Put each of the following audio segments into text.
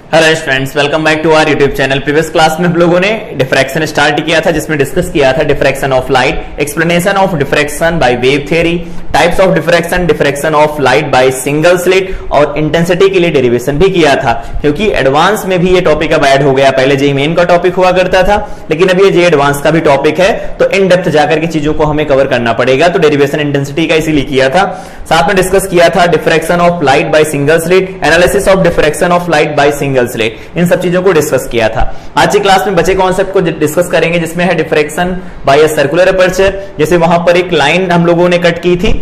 Hello friends, welcome back to our YouTube channel. Previous class में हम लोगों ने डिफ्रैक्शन स्टार्ट किया था, जिसमें डिस्कस किया था diffraction of light, explanation of diffraction by wave theory, types of diffraction, diffraction of light by single slit और इंटेंसिटी के लिए डेरिवेशन भी किया था। क्योंकि एडवांस में भी ये टॉपिक अब ऐड हो गया, पहले जे मेन का टॉपिक हुआ करता था, लेकिन अब ये जे एडवांस का भी टॉपिक है, तो इन डेप्थ जाकर के चीजों को हमें कवर करना पड़ेगा। तो डेरिवेशन इंटेंसिटी का इसीलिए किया था। साथ में डिस्कस किया था diffraction of light by single slit, analysis of diffraction of light by single slit, इन सब चीजों को डिस्कस किया था। आज की क्लास में बचे कॉन्सेप्ट को डिस्कस करेंगे, जिसमें है diffraction by a circular aperture. जैसे वहां पर एक लाइन हम लोगों ने कट की थी,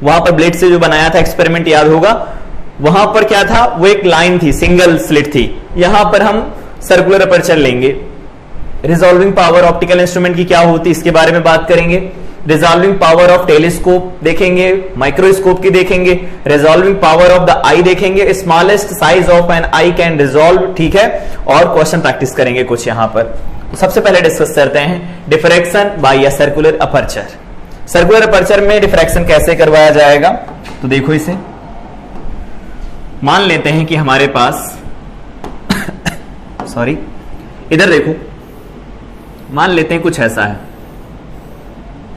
वहां पर ब्लेड से जो बनाया था एक्सपेरिमेंट याद होगा, वहां पर क्या था, वो एक लाइन थी, सिंगल स्लिट थी। यहां पर हम सर्कुलर अपर्चर लेंगे। रिजॉल्विंग पावर ऑप्टिकल इंस्ट्रूमेंट की क्या होती है, इसके बारे में बात करेंगे। रिजॉल्विंग पावर ऑफ टेलीस्कोप देखेंगे, माइक्रोस्कोप की देखेंगे, resolving power of the eye देखेंगे, smallest size of an eye can resolve, ठीक है। और क्वेश्चन प्रैक्टिस करेंगे कुछ यहां पर। तो सबसे पहले डिस्कस करते हैं diffraction by a circular aperture. Circular aperture में डिफ्रैक्शन कैसे करवाया जाएगा, तो देखो इसे मान लेते हैं कि हमारे पास सॉरी, इधर देखो, मान लेते हैं कुछ ऐसा है,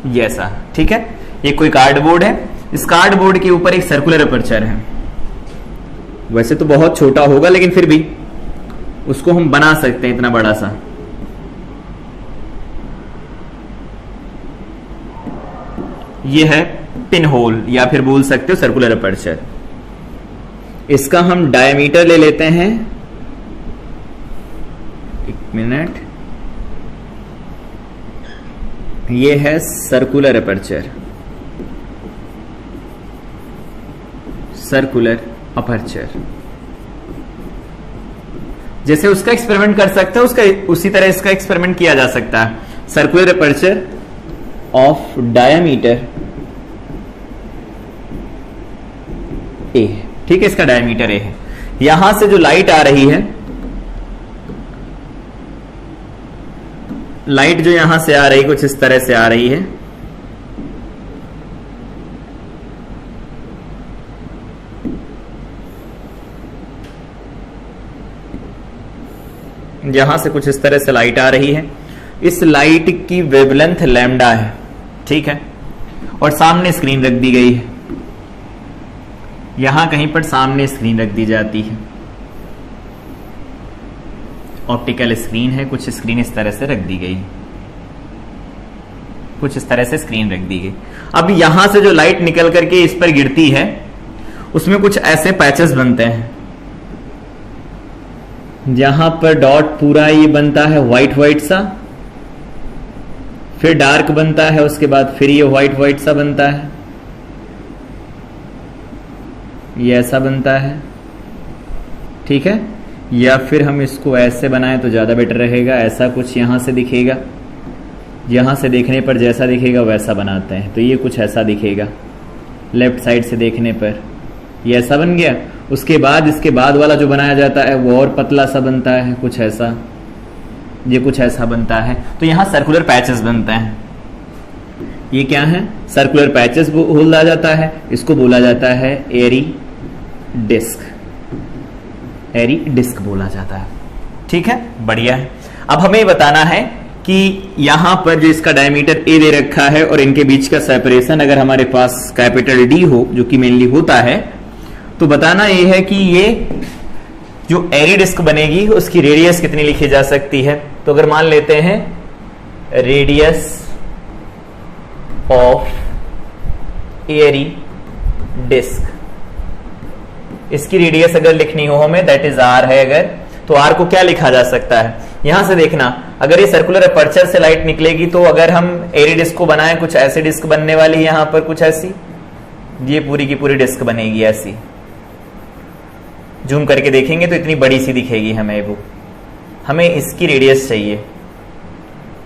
ये ऐसा, ठीक है। ये कोई कार्डबोर्ड है, इस कार्डबोर्ड के ऊपर एक सर्कुलर अपर्चर है। वैसे तो बहुत छोटा होगा, लेकिन फिर भी उसको हम बना सकते हैं इतना बड़ा सा। ये है पिन होल, या फिर बोल सकते हो सर्कुलर अपर्चर। इसका हम डायमीटर ले लेते हैं, एक मिनट, ये है सर्कुलर अपर्चर, सर्कुलर अपर्चर। जैसे उसका एक्सपेरिमेंट कर सकते हैं, उसका उसी तरह इसका एक्सपेरिमेंट किया जा सकता है। सर्कुलर अपर्चर ऑफ डायमीटर ए, ठीक है, इसका डायमीटर ए है। यहां से जो लाइट आ रही है, लाइट जो यहां से आ रही है कुछ इस तरह से आ रही है। यहां से कुछ इस तरह से लाइट आ रही है। इस लाइट की वेवलेंथ लैम्डा है, ठीक है, और सामने स्क्रीन रख दी गई है। यहां कहीं पर सामने स्क्रीन रख दी जाती है, ऑप्टिकल स्क्रीन है, कुछ स्क्रीन इस तरह से रख दी गई, कुछ इस तरह से स्क्रीन रख दी गई। अब यहां से जो लाइट निकल करके इस पर गिरती है, उसमें कुछ ऐसे पैचेस बनते हैं। जहां पर डॉट पूरा ये बनता है व्हाइट व्हाइट सा, फिर डार्क बनता है, उसके बाद फिर ये व्हाइट व्हाइट सा बनता है, ये ऐसा बनता है, ठीक है। या फिर हम इसको ऐसे बनाएं तो ज्यादा बेटर रहेगा, ऐसा कुछ यहां से दिखेगा, यहां से देखने पर जैसा दिखेगा वैसा बनाते हैं, तो ये कुछ ऐसा दिखेगा लेफ्ट साइड से देखने पर, ये ऐसा बन गया। उसके बाद इसके बाद वाला जो बनाया जाता है वो और पतला सा बनता है, कुछ ऐसा, ये कुछ ऐसा बनता है। तो यहां सर्कुलर पैचेस बनते हैं। ये क्या है, सर्कुलर पैचेस बोला जाता है, इसको बोला जाता है एरी डिस्क, एरी डिस्क बोला जाता है, ठीक है, बढ़िया है। अब हमें बताना है कि यहां पर जो इसका डायमीटर ए दे रखा है और इनके बीच का सेपरेशन अगर हमारे पास कैपिटल डी हो, जो कि मेनली होता है, तो बताना ये है कि ये जो एरी डिस्क बनेगी उसकी रेडियस कितनी लिखी जा सकती है। तो अगर मान लेते हैं रेडियस ऑफ एरी डिस्क, इसकी रेडियस अगर लिखनी हो हमें, दैट इज आर है अगर, तो आर को क्या लिखा जा सकता है। यहां से देखना, अगर ये सर्कुलर अपर्चर से लाइट निकलेगी, तो अगर हम एरी डिस्क को बनाएं, कुछ ऐसी डिस्क बनने वाली है यहां पर, कुछ ऐसी, ये पूरी की पूरी डिस्क बनेगी ऐसी। जूम करके देखेंगे तो इतनी बड़ी सी दिखेगी हमें वो। हमें इसकी रेडियस चाहिए,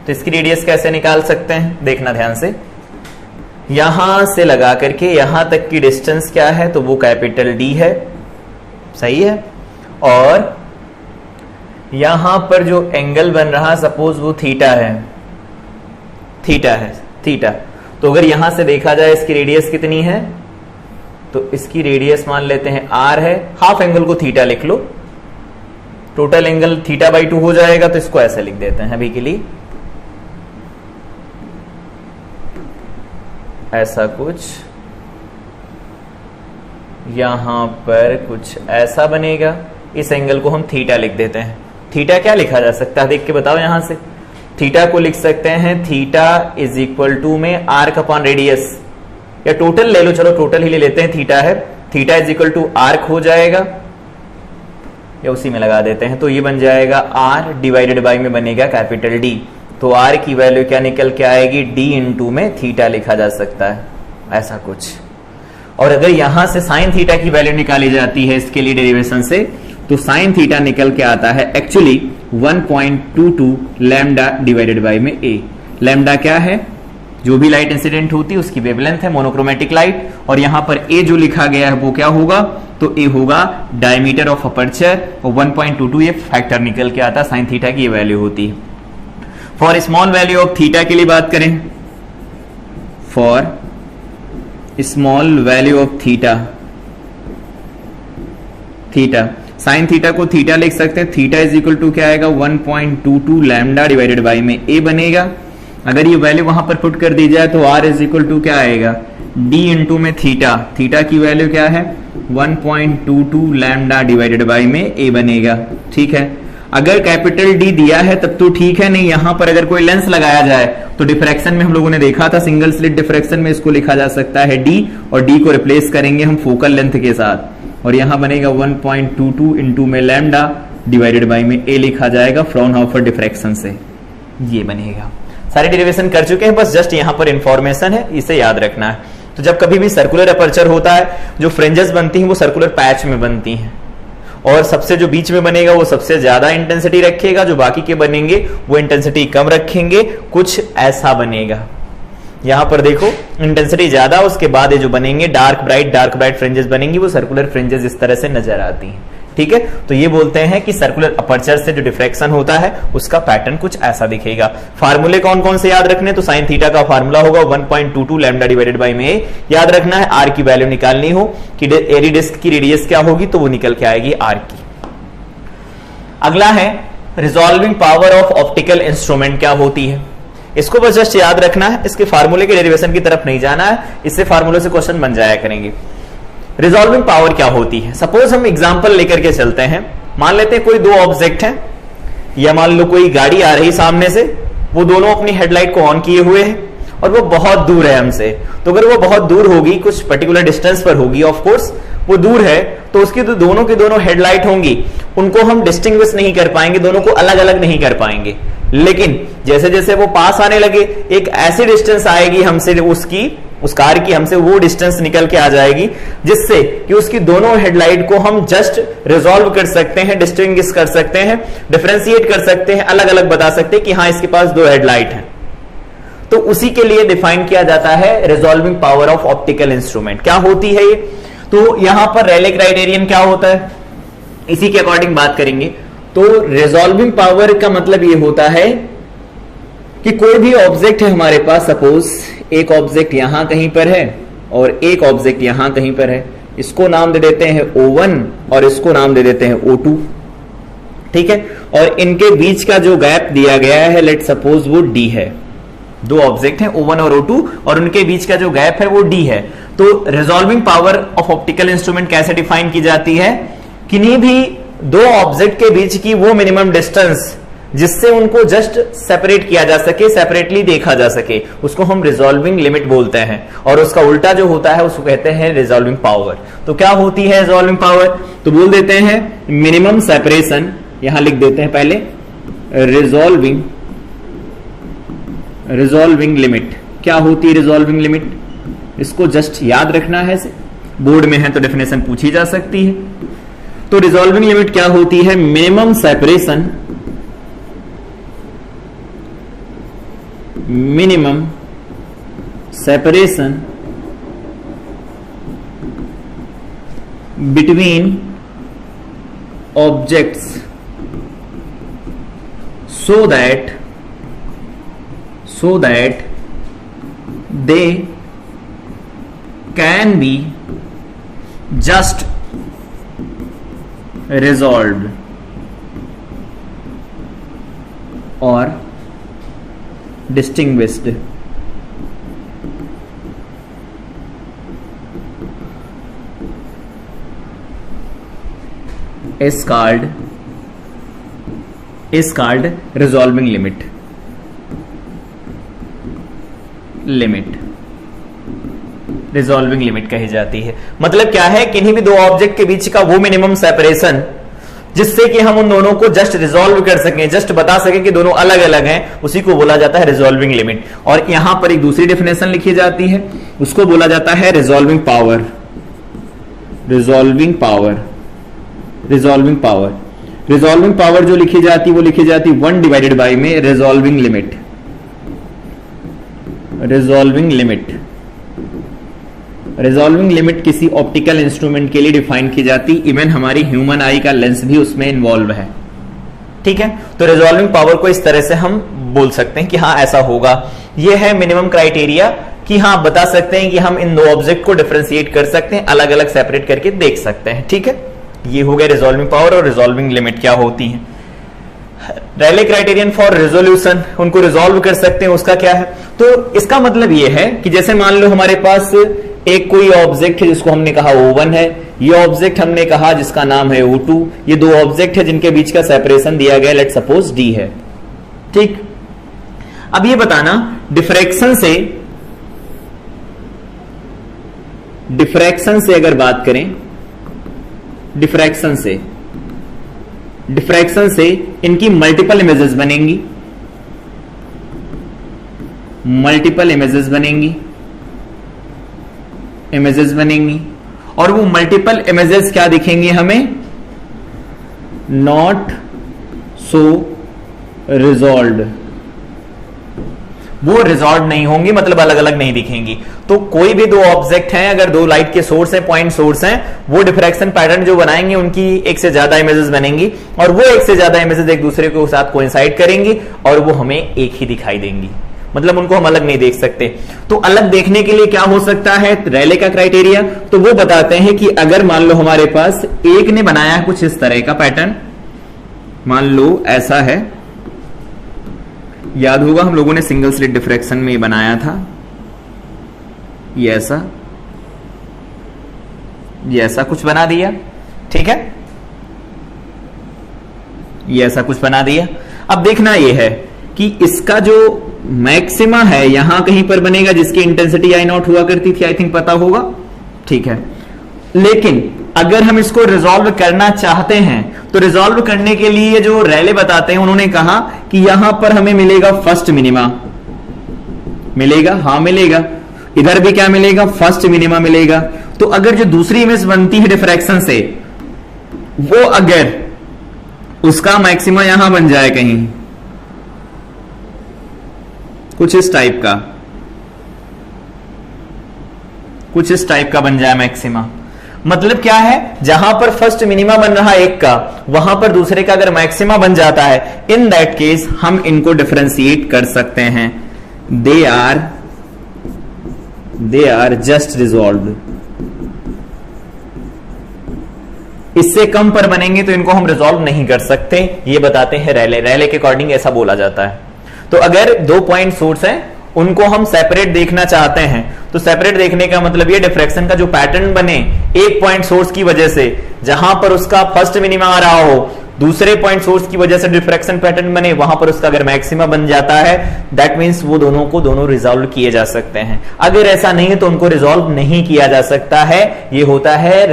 तो इसकी रेडियस कैसे निकाल सकते हैं, देखना ध्यान से। यहां से लगा करके यहां तक की डिस्टेंस क्या है, तो वो कैपिटल डी है, सही है। और यहां पर जो एंगल बन रहा, सपोज वो थीटा है, थीटा है, थीटा। तो अगर यहां से देखा जाए इसकी रेडियस कितनी है, तो इसकी रेडियस मान लेते हैं आर है, हाफ एंगल को थीटा लिख लो, टोटल एंगल θ/2 हो जाएगा। तो इसको ऐसे लिख देते हैं अभी के लिए, ऐसा कुछ यहां पर कुछ ऐसा बनेगा। इस एंगल को हम थीटा लिख देते हैं। थीटा क्या लिखा जा सकता है, देख के बताओ। यहां से थीटा को लिख सकते हैं थीटा इज इक्वल टू में आर्क अपॉन रेडियस, या टोटल ले लो, चलो टोटल ही ले लेते हैं। थीटा है, theta is equal to arc हो जाएगा, या उसी में लगा देते हैं। तो ये बन जाएगा आर डिवाइडेड बाई में बनेगा कैपिटल डी। तो आर की वैल्यू क्या निकल के आएगी, डी इंटू में थीटा लिखा जा सकता है, ऐसा कुछ। और अगर यहां से साइन थीटा की वैल्यू निकाली जाती है इसके लिए डेरिवेशन से, तो साइन थीटा निकल के आता है एक्चुअली 1.22 लैम्डा डिवाइडेड बाई में ए। लैम्डा क्या है, जो भी लाइट इंसिडेंट होती है उसकी वेवलेंथ है, मोनोक्रोमेटिक लाइट। और यहां पर ए जो लिखा गया है वो क्या होगा, तो ए होगा डायमीटर ऑफ अपर्चर, और 1.22 ये फैक्टर निकल के आता है, साइन थीटा की ये वैल्यू होती है। For small value of theta के लिए बात करें, for small value of theta, theta sine theta को थीटा लिख सकते हैं। थीटा इज इक्वल टू क्या आएगा, 1.22 लैम्डा डिवाइडेड बाई में ए बनेगा। अगर ये वैल्यू वहां पर पुट कर दी जाए तो आर इज इक्वल टू क्या आएगा, डी इंटू में थीटा। थीटा की वैल्यू क्या है, 1.22 लैम्डा डिवाइडेड बाई में ए बनेगा। ठीक है, अगर कैपिटल डी दिया है तब तो ठीक है, नहीं यहां पर अगर कोई लेंस लगाया जाए तो डिफ्रैक्शन में हम लोगों ने देखा था, सिंगल स्लिट डिफ्रैक्शन में इसको लिखा जा सकता है डी, और डी को रिप्लेस करेंगे हम फोकल लेंथ के साथ, और यहां बनेगा 1.22 इंटू में लैम्डा डिवाइडेड बाई में ए लिखा जाएगा फ्राउनहोफर डिफ्रैक्शन से, ये बनेगा। सारे डेरिवेशन कर चुके हैं, बस जस्ट यहां पर इंफॉर्मेशन है, इसे याद रखना है। तो जब कभी भी सर्कुलर अपर्चर होता है, जो फ्रिंजेस बनती हैं वो सर्कुलर पैच में बनती हैं, और सबसे जो बीच में बनेगा वो सबसे ज्यादा इंटेंसिटी रखेगा, जो बाकी के बनेंगे वो इंटेंसिटी कम रखेंगे। कुछ ऐसा बनेगा, यहां पर देखो इंटेंसिटी ज्यादा, उसके बाद ये जो बनेंगे डार्क ब्राइट फ्रिंजेस बनेंगी, वो सर्कुलर फ्रिंजेस इस तरह से नजर आती हैं। ठीक है, तो ये बोलते हैं कि सर्कुलर अपर्चर से जो डिफ्रैक्शन होता है उसका पैटर्न कुछ ऐसा दिखेगा। फार्मूले कौन कौन से याद रखने, तो साइन थीटा का फार्मूला होगा 1.22 लैम्डा डिवाइडेड बाई में ए, याद रखना है। आर की वैल्यू निकालनी हो कि एरी डिस्क की रेडियस क्या होगी, तो वो निकल के आएगी आर की। अगला है resolving power of optical instrument क्या होती है, इसको बस जस्ट याद रखना है, इसके फार्मूले के डेरिवेशन की तरफ नहीं जाना है, इससे फार्मूले से क्वेश्चन बन जाया करेंगे। रिजॉल्विंग पावर क्या होती है, सपोज हम एग्जांपल लेकर के चलते हैं। मान लेते हैं कोई दो ऑब्जेक्ट हैं, या मान लो कोई गाड़ी आ रही सामने से, वो दोनों अपनी हेडलाइट को ऑन किए हुए हैं, और वो बहुत दूर है हमसे। तो अगर वो बहुत दूर होगी, कुछ पर्टिकुलर डिस्टेंस पर होगी, ऑफ कोर्स वो दूर है, तो उसकी तो दोनों की दोनों हेडलाइट होंगी, उनको हम डिस्टिंग्विश नहीं कर पाएंगे, दोनों को अलग अलग नहीं कर पाएंगे। लेकिन जैसे जैसे वो पास आने लगे, एक ऐसी डिस्टेंस आएगी हमसे, उस कार की हमसे वो डिस्टेंस निकल के आ जाएगी, जिससे कि उसकी दोनों हेडलाइट को हम जस्ट रिजॉल्व कर सकते हैं, डिस्टिंग्विश कर सकते हैं, डिफरेंशिएट कर सकते हैं, अलग अलग बता सकते हैं कि हाँ इसके पास दो हेडलाइट हैं। तो उसी के लिए डिफाइन किया जाता है resolving power of optical instrument. क्या होती है ये, तो यहां पर रेले क्राइटेरियन क्या होता है, इसी के अकॉर्डिंग बात करेंगे। तो रिजॉल्विंग पावर का मतलब ये होता है कि कोई भी ऑब्जेक्ट है हमारे पास, सपोज एक ऑब्जेक्ट यहां कहीं पर है और एक ऑब्जेक्ट यहां कहीं पर है, इसको नाम दे देते हैं O1 और इसको नाम दे देते हैं O2। ठीक है, और इनके बीच का जो गैप दिया गया है, लेट सपोज वो D है। दो ऑब्जेक्ट हैं O1 और O2, और उनके बीच का जो गैप है वो D है। तो resolving power of optical instrument कैसे डिफाइन की जाती है, किन्हीं भी दो ऑब्जेक्ट के बीच की वो मिनिमम डिस्टेंस जिससे उनको जस्ट सेपरेट किया जा सके, सेपरेटली देखा जा सके, उसको हम रिजॉल्विंग लिमिट बोलते हैं, और उसका उल्टा जो होता है उसको कहते हैं रिजॉल्विंग पावर। तो क्या होती है रिजॉल्विंग पावर, तो बोल देते हैं मिनिमम सेपरेशन, यहां लिख देते हैं पहले रिजॉल्विंग लिमिट। क्या होती है रिजॉल्विंग लिमिट, इसको जस्ट याद रखना है, बोर्ड में है तो डेफिनेशन पूछी जा सकती है। तो रिजॉल्विंग लिमिट क्या होती है, minimum separation between objects so that they can be just resolved। और distinguished is called resolving limit resolving limit कही जाती है। मतलब क्या है, किन्हीं भी दो ऑब्जेक्ट के बीच का वो मिनिमम सेपरेशन जिससे कि हम उन दोनों को जस्ट रिजॉल्व कर सकें, जस्ट बता सकें कि दोनों अलग अलग हैं, उसी को बोला जाता है रिजॉल्विंग लिमिट। और यहां पर एक दूसरी डेफिनेशन लिखी जाती है, उसको बोला जाता है रिजॉल्विंग पावर। रिजॉल्विंग पावर जो लिखी जाती वो लिखी जाती 1 डिवाइडेड बाई में रिजॉल्विंग लिमिट। रिजॉल्विंग लिमिट किसी ऑप्टिकल इंस्ट्रूमेंट के लिए डिफाइन की जाती, इवन हमारी ह्यूमन आई का लेंस भी उसमें इन्वॉल्व है। ठीक है, तो रिजॉल्विंग पावर को इस तरह से हम बोल सकते हैं कि हाँ ऐसा होगा। ये है मिनिमम क्राइटेरिया कि हाँ बता सकते हैं कि हम इन दो ऑब्जेक्ट को डिफरेंशिएट कर सकते हैं, अलग अलग सेपरेट करके देख सकते हैं। ठीक है, ये हो गया रिजॉल्विंग पावर और रिजॉल्विंग लिमिट क्या होती है। रैले क्राइटेरियन फॉर रिजोल्यूशन, उनको रिजॉल्व कर सकते हैं, उसका क्या है। तो इसका मतलब ये है कि जैसे मान लो हमारे पास एक कोई ऑब्जेक्ट है जिसको हमने कहा O1 है, ये ऑब्जेक्ट हमने कहा जिसका नाम है O2, ये दो ऑब्जेक्ट है जिनके बीच का सेपरेशन दिया गया लेट सपोज D है। ठीक, अब ये बताना डिफ्रैक्शन से अगर बात करें, डिफ्रैक्शन से इनकी मल्टीपल इमेजेस बनेंगी, इमेजेस बनेंगी और वो मल्टीपल इमेजेस क्या दिखेंगी हमें, नॉट सो रिजॉल्व्ड, वो रिजॉल्व नहीं होंगी, मतलब अलग अलग नहीं दिखेंगी। तो कोई भी दो ऑब्जेक्ट हैं, अगर दो लाइट के सोर्स हैं, पॉइंट सोर्स हैं, वो डिफ्रैक्शन पैटर्न जो बनाएंगे उनकी एक से ज्यादा इमेजेस बनेंगी और वो एक से ज्यादा इमेजेस एक दूसरे के साथ कोइंसाइड करेंगी और वो हमें एक ही दिखाई देंगी, मतलब उनको हम अलग नहीं देख सकते। तो अलग देखने के लिए क्या हो सकता है, रैले का क्राइटेरिया, तो वो बताते हैं कि अगर मान लो हमारे पास एक ने बनाया कुछ इस तरह का पैटर्न, मान लो ऐसा है, याद होगा हम लोगों ने सिंगल स्लिट डिफ्रैक्शन में ये बनाया था, ये ऐसा कुछ बना दिया। ठीक है, ये ऐसा कुछ बना दिया। अब देखना ये है कि इसका जो मैक्सिमा है यहां कहीं पर बनेगा जिसकी इंटेंसिटी I0 हुआ करती थी, आई थिंक पता होगा। ठीक है, लेकिन अगर हम इसको रिजॉल्व करना चाहते हैं तो रिजॉल्व करने के लिए जो रैले बताते हैं, उन्होंने कहा कि यहां पर हमें मिलेगा फर्स्ट मिनिमा, मिलेगा, हाँ मिलेगा, इधर भी क्या मिलेगा, फर्स्ट मिनिमा मिलेगा। तो अगर जो दूसरी इमेज बनती है डिफ्रैक्शन से, वो अगर उसका मैक्सिमा यहां बन जाए कहीं कुछ इस टाइप का बन जाए मैक्सिमा, मतलब क्या है, जहां पर फर्स्ट मिनिमा बन रहा है एक का, वहां पर दूसरे का अगर मैक्सिमा बन जाता है, इन दैट केस हम इनको डिफरेंशिएट कर सकते हैं, दे आर जस्ट रिजॉल्व्ड। इससे कम पर बनेंगे तो इनको हम रिजॉल्व नहीं कर सकते, ये बताते हैं रैले के अकॉर्डिंग ऐसा बोला जाता है। तो अगर दो पॉइंट सोर्स हैं उनको हम सेपरेट देखना चाहते हैं, तो सेपरेट देखने का मतलब ये डिफ्रैक्शन का जो पैटर्न बने एक पॉइंट सोर्स की वजह से, जहां पर उसका फर्स्ट मिनिमा आ रहा हो, दूसरे पॉइंट सोर्स की वजह से डिफ्रैक्शन पैटर्न बने, वहां पर उसका अगर मैक्सिमा बन जाता है, दैट मींस वो दोनों रिजॉल्व किए जा सकते हैं। अगर ऐसा नहीं है तो उनको रिजॉल्व नहीं किया जा सकता है। ये होता है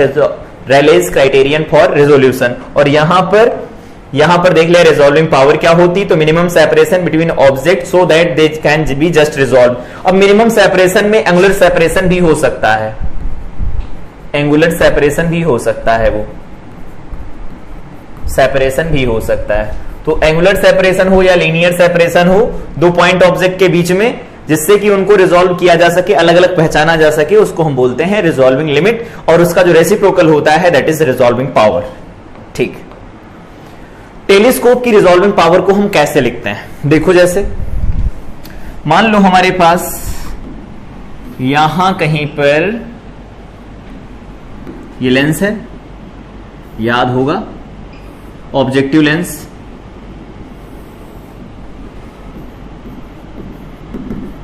रैलेस क्राइटेरियन फॉर रेजोल्यूशन। और यहां पर देख लिया रिजॉल्विंग पावर क्या होती, तो minimum separation between object so that they can be just resolve. अब मिनिमम सेपरेशन में एंगुलर सेपरेशन भी हो सकता है, एंगुलर सेपरेशन भी हो सकता है, वो सेपरेशन भी हो सकता है। तो एंगुलर सेपरेशन हो या लीनियर सेपरेशन हो दो पॉइंट ऑब्जेक्ट के बीच में, जिससे कि उनको रिजॉल्व किया जा सके, अलग अलग पहचाना जा सके, उसको हम बोलते हैं रिजॉल्विंग लिमिट। और उसका जो रेसिप्रोकल होता है दैट इज रिजॉल्विंग पावर। ठीक, टेलीस्कोप की रिजॉल्विंग पावर को हम कैसे लिखते हैं, देखो जैसे मान लो हमारे पास यहां कहीं पर ये लेंस है, याद होगा ऑब्जेक्टिव लेंस,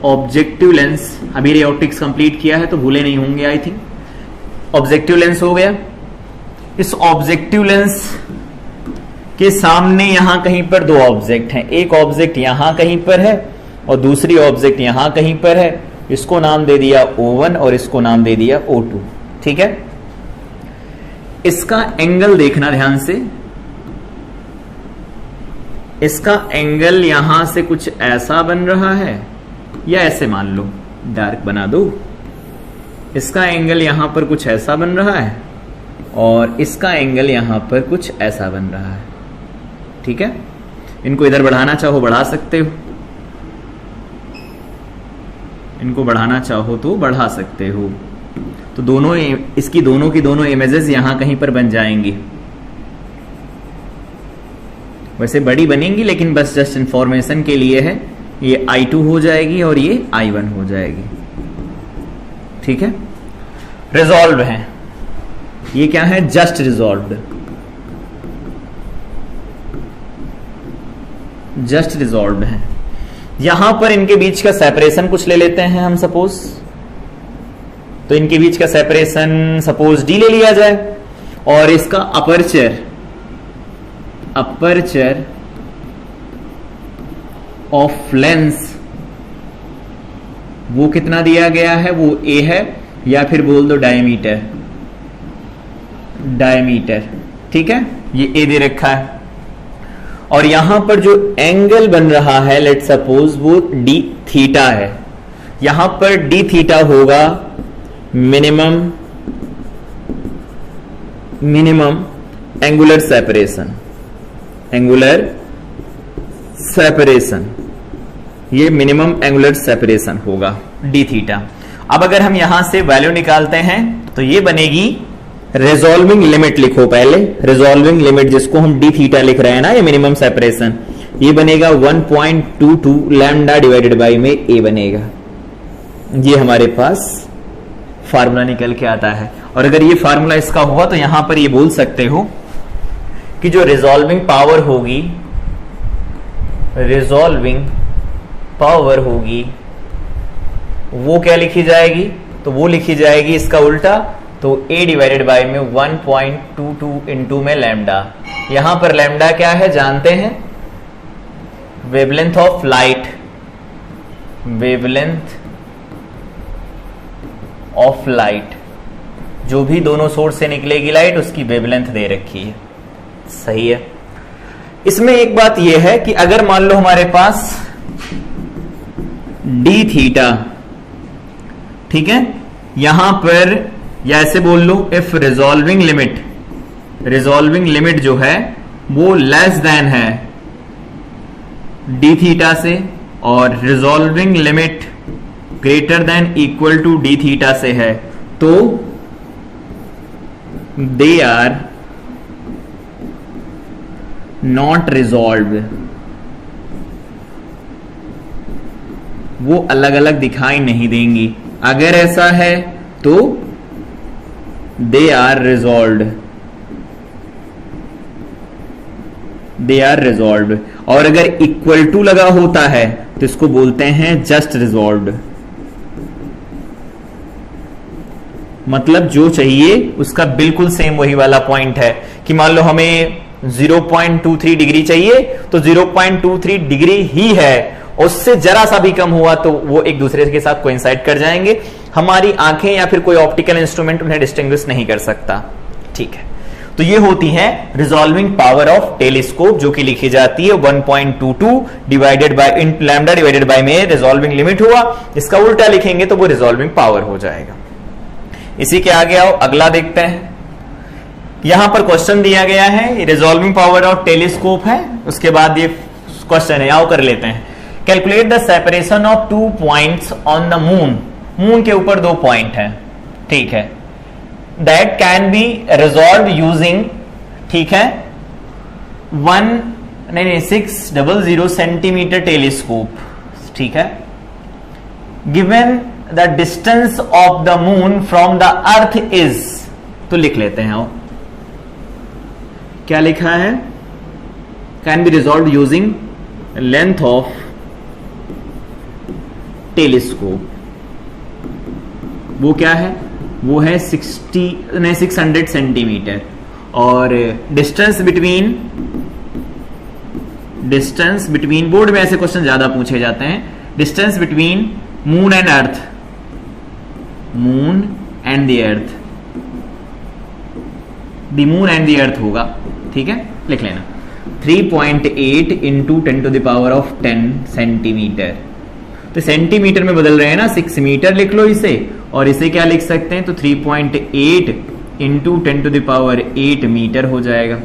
ऑब्जेक्टिव लेंस, अभी रे ऑप्टिक्स कंप्लीट किया है तो भूले नहीं होंगे आई थिंक। ऑब्जेक्टिव लेंस हो गया। इस ऑब्जेक्टिव लेंस के सामने यहां कहीं पर दो ऑब्जेक्ट हैं, एक ऑब्जेक्ट यहां कहीं पर है और दूसरी ऑब्जेक्ट यहां कहीं पर है। इसको नाम दे दिया O1 और इसको नाम दे दिया O2। ठीक है, इसका एंगल देखना ध्यान से, इसका एंगल यहां से कुछ ऐसा बन रहा है या ऐसे मान लो, डार्क बना दो। इसका एंगल यहां पर कुछ ऐसा बन रहा है और इसका एंगल यहां पर कुछ ऐसा बन रहा है। ठीक है, इनको इधर बढ़ाना चाहो बढ़ा सकते हो, इनको बढ़ाना चाहो तो बढ़ा सकते हो। तो दोनों इसकी दोनों की दोनों इमेजेस यहां कहीं पर बन जाएंगी। वैसे बड़ी बनेंगी लेकिन बस जस्ट इंफॉर्मेशन के लिए है। ये I2 हो जाएगी और ये I1 हो जाएगी। ठीक है, रिजॉल्व है। ये क्या है? Just resolved. जस्ट रिजॉल्व्ड है। यहां पर इनके बीच का सेपरेशन कुछ ले लेते हैं हम सपोज, तो इनके बीच का सेपरेशन सपोज D ले लिया जाए और इसका अपर्चर ऑफ लेंस वो कितना दिया गया है? वो A है, या फिर बोल दो डायमीटर। ठीक है, ये A दे रखा है और यहां पर जो एंगल बन रहा है लेट सपोज वो D थीटा है। यहां पर D थीटा होगा मिनिमम एंगुलर सेपरेशन, ये मिनिमम एंगुलर सेपरेशन होगा D थीटा। अब अगर हम यहां से वैल्यू निकालते हैं तो ये बनेगी रिजॉल्विंग लिमिट। लिखो पहले रिजॉल्विंग लिमिट, जिसको हम D थीटा लिख रहे हैं ना, ये मिनिमम सेपरेशन, ये बनेगा 1.22 लैम्डा डिवाइडेड बाई में A बनेगा। ये हमारे पास फार्मूला निकल के आता है। और अगर ये फार्मूला इसका हुआ तो यहां पर ये बोल सकते हो कि जो रिजॉल्विंग पावर होगी वो क्या लिखी जाएगी? तो वो लिखी जाएगी इसका उल्टा, तो A डिवाइडेड बाई में 1.22 इंटू में लैम्डा। यहां पर लैम्डा क्या है जानते हैं? वेवलेंथ ऑफ लाइट, जो भी दोनों सोर्स से निकलेगी लाइट उसकी वेवलेंथ दे रखी है। सही है। इसमें एक बात यह है कि अगर मान लो हमारे पास D थीटा, ठीक है, यहां पर या ऐसे बोल लो इफ रिजॉल्विंग लिमिट जो है वो लेस देन है D थीटा से और resolving limit greater than equal to D theta से है, तो दे आर नॉट रिजॉल्व्ड। वो अलग अलग दिखाई नहीं देंगी। अगर ऐसा है तो दे आर रिजॉल्व्ड। और अगर इक्वल टू लगा होता है तो इसको बोलते हैं जस्ट रिजॉल्व्ड। मतलब जो चाहिए उसका बिल्कुल सेम वही वाला पॉइंट है कि मान लो हमें 0.23 डिग्री चाहिए तो 0.23 डिग्री ही है, उससे जरा सा भी कम हुआ तो वो एक दूसरे के साथ कोइंसाइड कर जाएंगे। हमारी आंखें या फिर कोई ऑप्टिकल इंस्ट्रूमेंट उन्हें डिस्टिंग्विश नहीं कर सकता। ठीक है, तो ये होती है रिजॉल्विंग पावर ऑफ टेलीस्कोप, जो कि लिखी जाती है 1.22 divided by lambda divided by में रिजॉल्विंग लिमिट हुआ। इसका उल्टा लिखेंगे तो वो रिजॉल्विंग पावर हो जाएगा। इसी के आगे आओ, अगला देखते हैं। यहां पर क्वेश्चन दिया गया है, रिजॉल्विंग पावर ऑफ टेलीस्कोप है, उसके बाद ये क्वेश्चन है, आओ कर लेते हैं। Calculate the separation of 2 points on the moon. Moon के ऊपर 2 पॉइंट है, ठीक है, that can be resolve using, ठीक है, 600 सेंटीमीटर टेलीस्कोप, ठीक है, given the distance of the moon from the earth is. तो लिख लेते हैं, आओ क्या लिखा है? Can be resolve using length of telescope, वो क्या है, वो है 600 सेंटीमीटर। और डिस्टेंस बिटवीन बोर्ड में ऐसे क्वेश्चन ज्यादा पूछे जाते हैं, distance between moon and earth, moon and the earth, the moon and the earth होगा, ठीक है, लिख लेना 3.8 इंटू 10⁻10 सेंटीमीटर। तो सेंटीमीटर में बदल रहे हैं ना, 6 मीटर लिख लो इसे, और इसे क्या लिख सकते हैं, तो 3.8 इंटू 10⁸ मीटर हो जाएगा।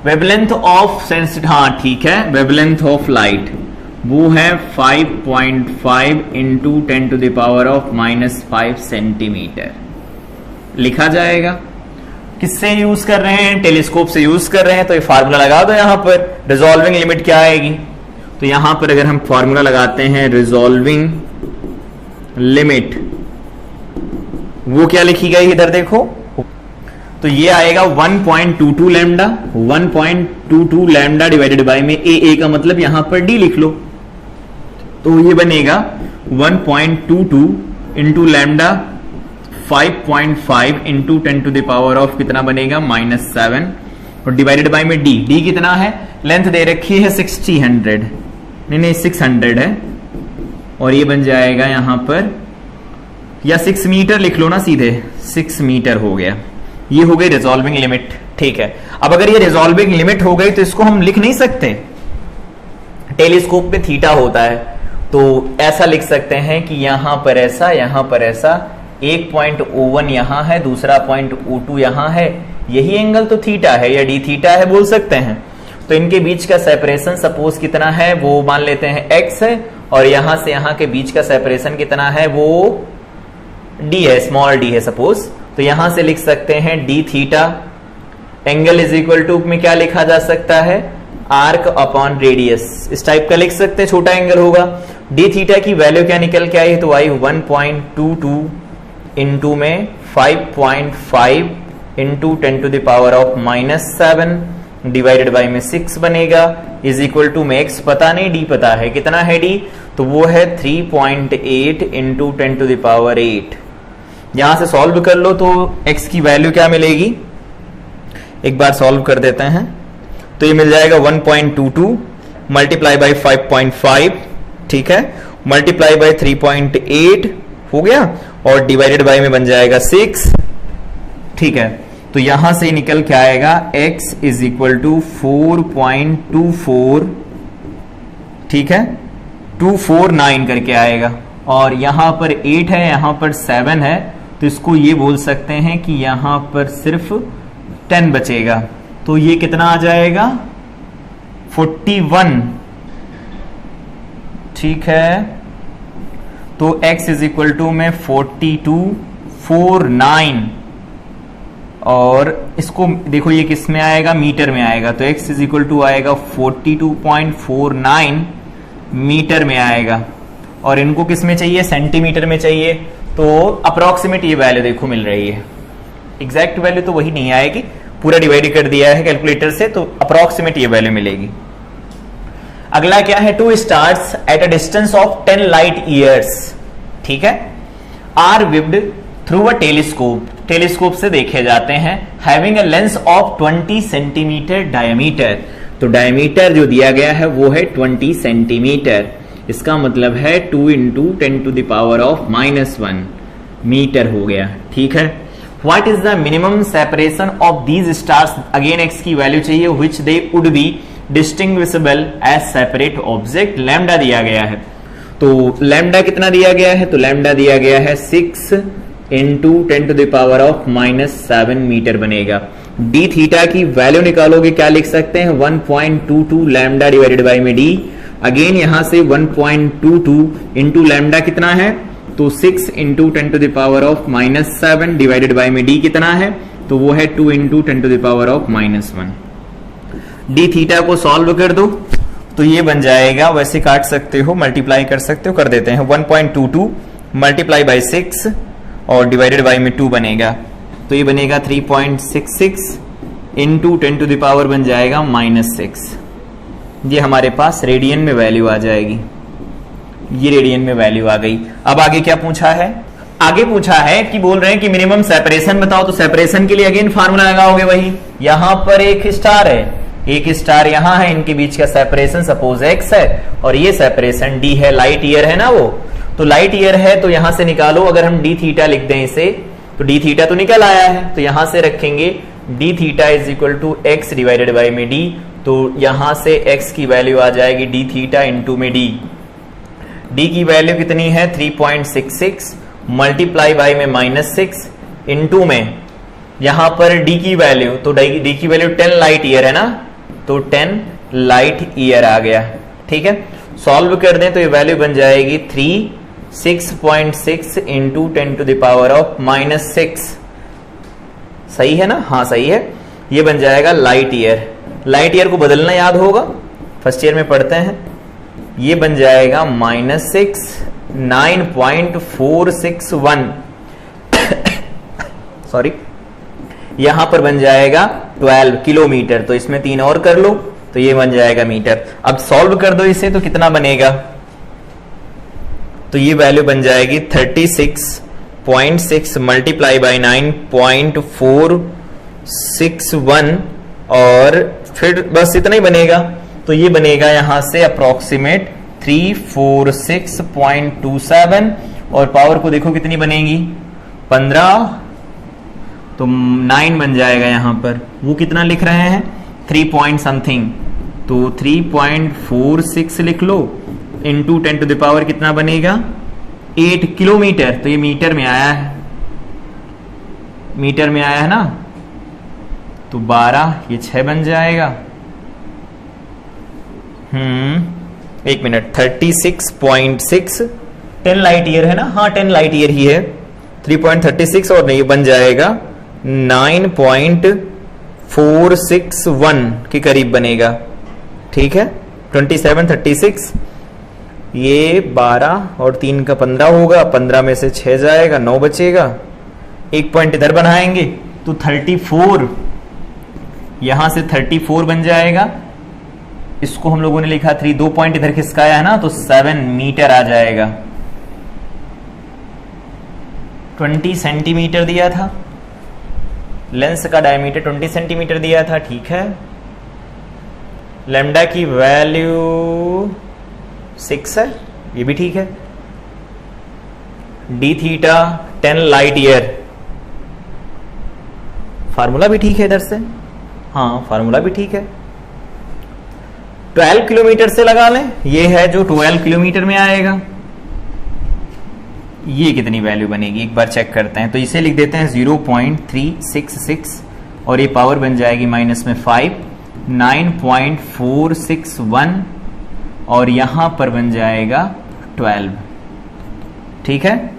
वेवलेंथ ऑफ सेंसिटिव, हाँ ठीक है, वेवलेंथ ऑफ लाइट वो है 5.5 इंटू 10⁻⁻5 सेंटीमीटर लिखा जाएगा। किससे यूज कर रहे हैं, टेलीस्कोप से यूज कर रहे हैं, तो ये फार्मूला लगा दो यहां पर। रिजॉल्विंग लिमिट क्या आएगी, तो यहां पर अगर हम फार्मूला लगाते हैं रिजॉल्विंग लिमिट, वो क्या लिखी गई इधर देखो, तो ये आएगा 1.22 लैम्डा, 1.22 लैम्डा डिवाइडेड बाय में ए का मतलब यहां पर डी लिख लो, तो ये बनेगा 1.22 इंटू लैम्डा 5.5 इंटू 10⁻⁻ कितना बनेगा -7, और डिवाइडेड बाय में डी कितना है, लेंथ दे रखी है 600 है, और ये बन जाएगा यहां पर, या 6 मीटर लिख लो ना सीधे, 6 मीटर हो गया। ये हो गई रिजॉल्विंग लिमिट, ठीक है। अब अगर ये रिजॉल्विंग लिमिट हो गई तो इसको हम लिख नहीं सकते, टेलीस्कोप में थीटा होता है, तो ऐसा लिख सकते हैं कि यहां पर ऐसा, यहां पर ऐसा, एक 0.01 यहां है, दूसरा 0.02 यहां है, यही एंगल तो थीटा है या डी थीटा है बोल सकते हैं। तो इनके बीच का सेपरेशन सपोज कितना है, वो मान लेते हैं x है, और यहां से यहां के बीच का सेपरेशन कितना है, वो d है, स्मॉल d है सपोज, तो यहां से लिख सकते हैं d theta angle is equal to में क्या लिखा जा सकता है, आर्क अपॉन रेडियस, इस टाइप का लिख सकते हैं, छोटा एंगल होगा। d थीटा की वैल्यू क्या निकल के आई, तो आई 1.22 इंटू में 5.5 इंटू 10⁻⁻7 डिवाइडेड बाई में 6 बनेगा, इज इक्वल टू में x पता नहीं, d पता है, कितना है d, तो वो है 3.8 इंटू 10⁸। यहां से सॉल्व कर लो तो x की वैल्यू क्या मिलेगी, एक बार सॉल्व कर देते हैं, तो ये मिल जाएगा 1.22 मल्टीप्लाई बाई 5.5, ठीक है, मल्टीप्लाई बाई 3.8 हो गया, और डिवाइडेड बाई में बन जाएगा 6, ठीक है। तो यहां से निकल के आएगा x इज इक्वल टू 4.24, ठीक है, 249 करके आएगा, और यहां पर 8 है, यहां पर 7 है, तो इसको ये बोल सकते हैं कि यहां पर सिर्फ 10 बचेगा, तो ये कितना आ जाएगा 41, ठीक है। तो x इज इक्वल टू में 4249, और इसको देखो ये किस में आएगा, मीटर में आएगा, तो x इज इक्वल टू आएगा 42.49 मीटर में आएगा, और इनको किस में चाहिए, सेंटीमीटर में चाहिए, तो अप्रोक्सीमेट ये वैल्यू देखो मिल रही है, एग्जैक्ट वैल्यू तो वही नहीं आएगी, पूरा डिवाइड कर दिया है कैलकुलेटर से, तो अप्रोक्सीमेट ये वैल्यू मिलेगी। अगला क्या है, 2 stars at a distance of 10 light years, ठीक है, are viewed through a telescope, telescope से देखे जाते हैं, having a lens of 20 centimetre diameter, तो डायमीटर जो दिया गया है वो है 20 सेंटीमीटर, इसका मतलब है 2 इंटू 10⁻⁻1 मीटर हो गया, ठीक है। What is the minimum separation of these stars, again X की वैल्यू चाहिए, which they would be distinguishable as separate object, lambda दिया गया है, तो लैम्डा कितना दिया गया है, तो लैम्डा दिया गया है 6 इंटू 10⁻⁻7 मीटर बनेगा। डी थीटा की वैल्यू निकालोगे क्या लिख सकते हैं, 1.22 लैम्डा डिवाइडेड बाई में डी, अगेन यहां से 1.22 इंटू लैम्डा कितना है, तो 6 इंटू 10⁻⁻7 डिवाइडेड बाई में डी कितना है, तो वो है 2 इंटू 10⁻⁻1। डी थीटा को सॉल्व कर दो तो ये बन जाएगा, वैसे काट सकते हो, मल्टीप्लाई कर सकते हो, कर देते हैं, 1.22 मल्टीप्लाई बाई 6 और डिवाइडेड बाई में 2 बनेगा, तो ये बनेगा 3.66 इंटू 10⁻⁻ बन जाएगा -6, ये हमारे पास रेडियन में वैल्यू आ जाएगी, ये रेडियन में वैल्यू आ गई। अब आगे क्या पूछा है, आगे पूछा है कि बोल रहे हैं कि मिनिमम सेपरेशन बताओ। तो सेपरेशन के लिए अगेन फार्मूला लगाओगे वही, यहां पर एक स्टार है, एक स्टार यहां है, इनके बीच का सेपरेशन सपोज x है और ये सेपरेशन d है, लाइट ईयर है ना वो, तो लाइट ईयर है तो यहां से निकालो। अगर हम d थीटा लिख दें इसे तो d थीटा तो निकल आया है, तो यहां से रखेंगे d theta is equal to x divided by में d, तो यहां से x की वैल्यू आ जाएगी d थीटा इंटू में d। d की वैल्यू कितनी है 3.66 मल्टीप्लाई बाई में -6 इंटू में यहां पर d की वैल्यू, तो d की वैल्यू 10 लाइट ईयर है ना, तो 10 लाइट ईयर आ गया। ठीक है, सॉल्व कर दें तो ये वैल्यू बन जाएगी 6.6 into 10 to the power of -6। सही है ना, हाँ सही है, ये बन जाएगा लाइट ईयर। लाइट ईयर को बदलना याद होगा, फर्स्ट ईयर में पढ़ते हैं। ये बन जाएगा -6 9.461 सॉरी, यहां पर बन जाएगा 12 किलोमीटर, तो इसमें 3 और कर लो तो ये बन जाएगा मीटर। अब सॉल्व कर दो इसे तो कितना बनेगा, तो ये वैल्यू बन जाएगी 36.6 मल्टीप्लाई बाई 9.461 और फिर बस इतना ही बनेगा, तो ये बनेगा यहां से अप्रोक्सीमेट 346.27 और पावर को देखो कितनी बनेगी 15, तो 9 बन जाएगा यहां पर। वो कितना लिख रहे हैं 3 पॉइंट समथिंग, तो 3.46 लिख लो इंटू 10 टू द पावर कितना बनेगा 8 किलोमीटर, तो ये मीटर में आया है, मीटर में आया है ना, तो 12 ये 6 बन जाएगा। एक मिनट, 36.6 10 लाइट ईयर है ना, हाँ 10 लाइट ईयर ही है, 3.36 और नहीं बन जाएगा 9.461 के करीब बनेगा। ठीक है, 27 36 ये 12 और 3 का 15 होगा, 15 में से 6 जाएगा 9 बचेगा, एक पॉइंट इधर बनाएंगे तो 34, यहां से 34 बन जाएगा। इसको हम लोगों ने लिखा 3, 2 पॉइंट इधर खिसकाया है ना, तो 7 मीटर आ जाएगा। 20 सेंटीमीटर दिया था, लेंस का डायमीटर 20 सेंटीमीटर दिया था। ठीक है, लैम्डा की वैल्यू 6 है, ये भी ठीक है। D theta 10 light year, formula भी ठीक है इधर से, हाँ फार्मूला भी ठीक है। 12 किलोमीटर से लगा लें, ये है जो 12 किलोमीटर में आएगा। ये कितनी वैल्यू बनेगी एक बार चेक करते हैं, तो इसे लिख देते हैं 0.366 और ये पावर बन जाएगी माइनस में 5, 9.461 और यहां पर बन जाएगा 12। ठीक है,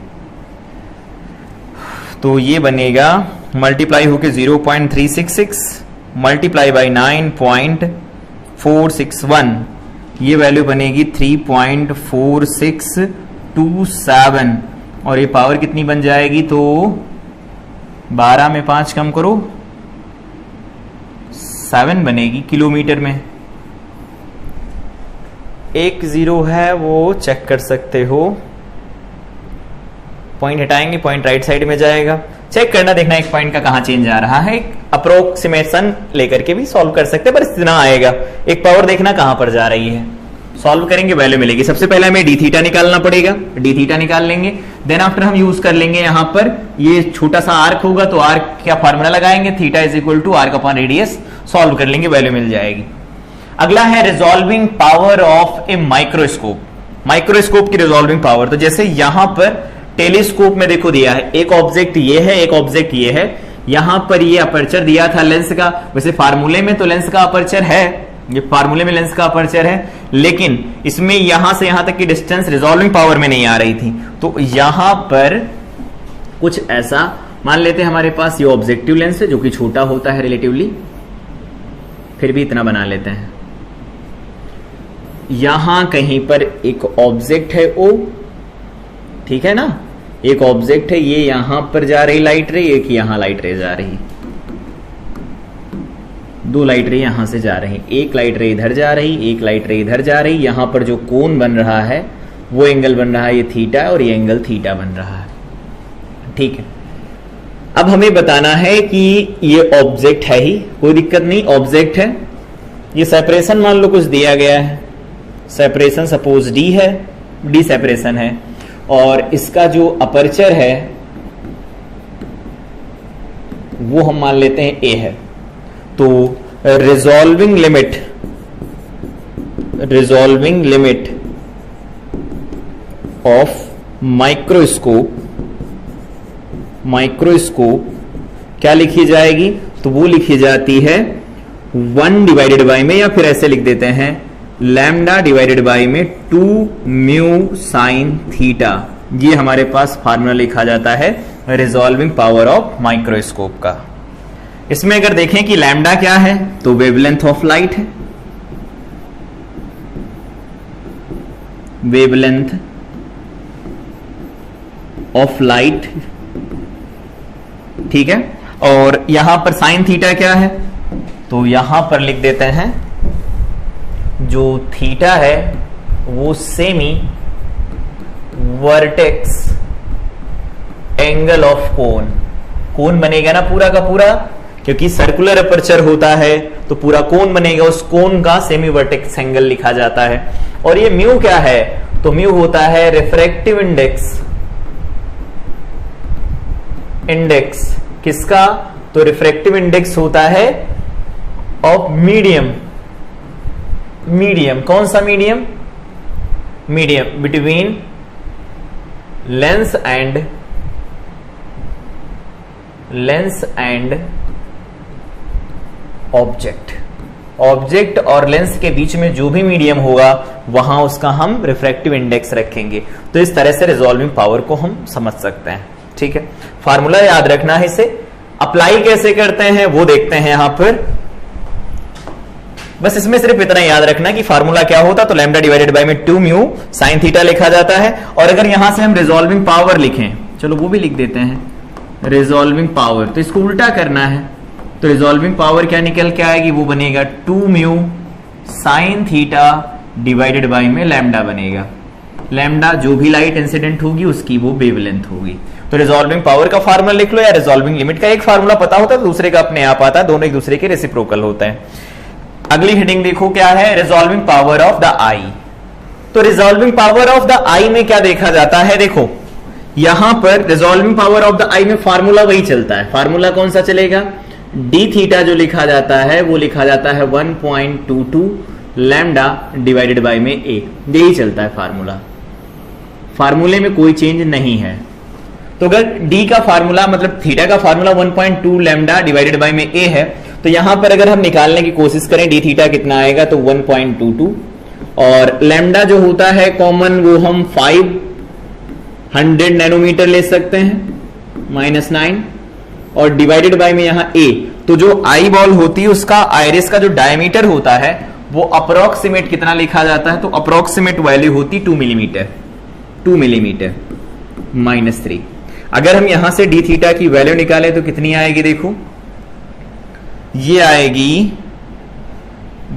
तो ये बनेगा मल्टीप्लाई होके 0.366 मल्टीप्लाई बाई 9.461, ये वैल्यू बनेगी 3.4627 और ये पावर कितनी बन जाएगी, तो 12 में 5 कम करो 7 बनेगी किलोमीटर में। एक 0 है वो चेक कर सकते हो, पॉइंट हटाएंगे पॉइंट राइट साइड में जाएगा, चेक करना देखना एक पॉइंट का कहां चेंज आ रहा है। अप्रोक्सीमेशन लेकर के भी सॉल्व कर सकते हैं, पर इतना आएगा। एक पावर देखना कहां पर जा रही है, सॉल्व करेंगे वैल्यू मिलेगी। सबसे पहले हमें डी थीटा निकालना पड़ेगा, डी थीटा निकाल लेंगे, देन आफ्टर हम यूज कर लेंगे यहां पर ये छोटा सा आर्क होगा तो आर्क क्या फार्मूला लगाएंगे, theta is equal to arc upon radius, solve कर लेंगे वैल्यू मिल जाएगी। अगला है resolving power of a microscope, microscope की रिजॉल्विंग पावर। तो जैसे यहां पर टेलीस्कोप में देखो दिया है, एक ऑब्जेक्ट ये है एक ऑब्जेक्ट ये है, यहां पर ये अपर्चर दिया था लेंस का, वैसे फार्मूले में तो लेंस का अपर्चर है, ये फार्मूले में लेंस का अपर्चर है, लेकिन इसमें यहां से यहां तक की डिस्टेंस रिजॉल्विंग पावर में नहीं आ रही थी। तो यहां पर कुछ ऐसा मान लेते हैं, हमारे पास ये ऑब्जेक्टिव लेंस है जो कि छोटा होता है रिलेटिवली, फिर भी इतना बना लेते हैं। यहां कहीं पर एक ऑब्जेक्ट है O, ठीक है ना, एक ऑब्जेक्ट है, ये यहां पर जा रही लाइट रे, एक यहां लाइट रे जा रही, दो लाइट रे यहां से जा रही, एक लाइट रे इधर जा रही, एक लाइट रे इधर जा रही। यहां पर जो कोन बन रहा है वो एंगल बन रहा है ये थीटा और ये एंगल थीटा बन रहा है। ठीक है, अब हमें बताना है कि ये ऑब्जेक्ट है ही, कोई दिक्कत नहीं, ऑब्जेक्ट है। ये सेपरेशन मान लो कुछ दिया गया है, सेपरेशन सपोज डी है, डी सेपरेशन है, और इसका जो अपर्चर है वो हम मान लेते हैं ए है। तो रिजॉल्विंग लिमिट ऑफ माइक्रोस्कोप क्या लिखी जाएगी? तो वो लिखी जाती है 1 डिवाइडेड बाई में, या फिर ऐसे लिख देते हैं लैम्डा डिवाइडेड बाई में 2 म्यू साइन थीटा। ये हमारे पास फार्मूला लिखा जाता है रिजॉल्विंग पावर ऑफ माइक्रोस्कोप का। इसमें अगर देखें कि लैम्डा क्या है, तो वेवलेंथ ऑफ लाइट है, वेवलेंथ ऑफ लाइट, ठीक है। और यहां पर साइन थीटा क्या है, तो यहां पर लिख देते हैं जो थीटा है वो semi vertex angle of cone बनेगा ना पूरा का पूरा, क्योंकि सर्कुलर अपर्चर होता है तो पूरा कोन बनेगा, उस कोन का सेमी वर्टेक्स एंगल लिखा जाता है। और ये म्यू क्या है, तो म्यू होता है रिफ्रैक्टिव इंडेक्स किसका, तो रिफ्रैक्टिव इंडेक्स होता है ऑफ मीडियम, कौन सा medium between lens and object और लेंस के बीच में जो भी मीडियम होगा वहां उसका हम रिफ्रैक्टिव इंडेक्स रखेंगे। तो इस तरह से रिजॉल्विंग पावर को हम समझ सकते हैं। ठीक है, फार्मूला याद रखना है, इसे अप्लाई कैसे करते हैं वो देखते हैं यहां पर। बस इसमें सिर्फ इतना याद रखना कि फार्मूला क्या होता, तो लैम्डा डिवाइडेड बाय में 2 म्यू साइन थीटा लिखा जाता है। और अगर यहां से हम रिजॉल्विंग पावर लिखें, चलो वो भी लिख देते हैं, रिजॉल्विंग पावर, तो इसको उल्टा करना है, तो रिजॉल्विंग पावर क्या निकल के आएगी, वो बनेगा 2 mu sine theta divided by में लैम्डा बनेगा। लैम्डा जो भी लाइट इंसिडेंट होगी उसकी वो वेवलेंथ होगी। तो रिजॉल्विंग पावर का फार्मूला लिख लो, या रिजॉल्विंग लिमिट का एक फार्मूला पता होता है तो दूसरे का अपने आप आता है, दोनों एक दूसरे के रेसिप्रोकल होते हैं। अगली हेडिंग देखो क्या है, रिजॉल्विंग पावर ऑफ द आई। तो रिजॉल्विंग पावर ऑफ द आई में क्या देखा जाता है, देखो यहां पर रिजॉल्विंग पावर ऑफ द आई में फार्मूला वही चलता है। फार्मूला कौन सा चलेगा, डी थीटा जो लिखा जाता है वो लिखा जाता है 1.22 लैम्डा डिवाइडेड बाय में ए, यही चलता है फार्मूला, फार्मूले में कोई चेंज नहीं है। तो अगर डी का फार्मूला मतलब थीटा का फार्मूला 1.2 लैम्डा डिवाइडेड बाय में ए है, तो यहां पर अगर हम निकालने की कोशिश करें डी थीटा कितना आएगा, तो 1.22, और लैम्डा जो होता है कॉमन वो हम 500 नैनोमीटर ले सकते हैं -9, और डिवाइडेड बाय में यहां ए, तो जो आई बॉल होती है उसका आयरिस का जो डायमीटर होता है वो अप्रोक्सीमेट कितना लिखा जाता है, तो अप्रोक्सीमेट वैल्यू होती 2 मिलीमीटर -3। अगर हम यहां से डी थीटा की वैल्यू निकाले तो कितनी आएगी, देखो ये आएगी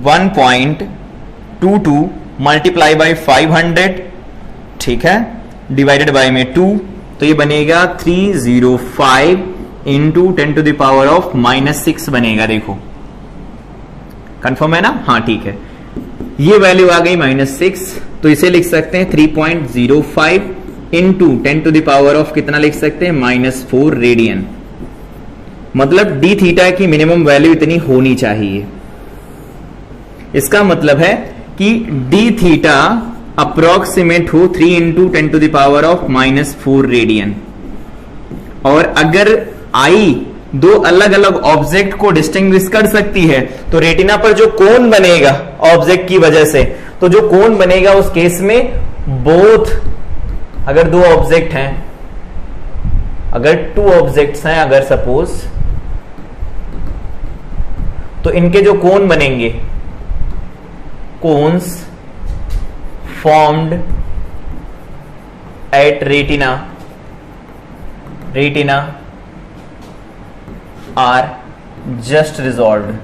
1.22 मल्टीप्लाई बाय 500, ठीक है, डिवाइडेड बाय में 2, तो ये बनेगा 305 into 10 to the power of -6 बनेगा। देखो कंफर्म है ना, हाँ ठीक है, ये वैल्यू आ गई -6, तो इसे लिख सकते हैं 3.05 into 10 to the power of कितना लिख सकते हैं, -4 रेडियन। मतलब डी थीटा की मिनिमम वैल्यू इतनी होनी चाहिए। इसका मतलब है कि डी थीटा अप्रोक्सीमेट हो 3 into 10 to the power of -4 radian. और अगर आई दो अलग अलग ऑब्जेक्ट को डिस्टिंग्विश कर सकती है, तो रेटिना पर जो कोन बनेगा ऑब्जेक्ट की वजह से, तो जो कोन बनेगा उस केस में बोथ, अगर दो ऑब्जेक्ट हैं, अगर 2 ऑब्जेक्ट्स हैं अगर सपोज, तो इनके जो कोन बनेंगे, cones formed at retina are just resolved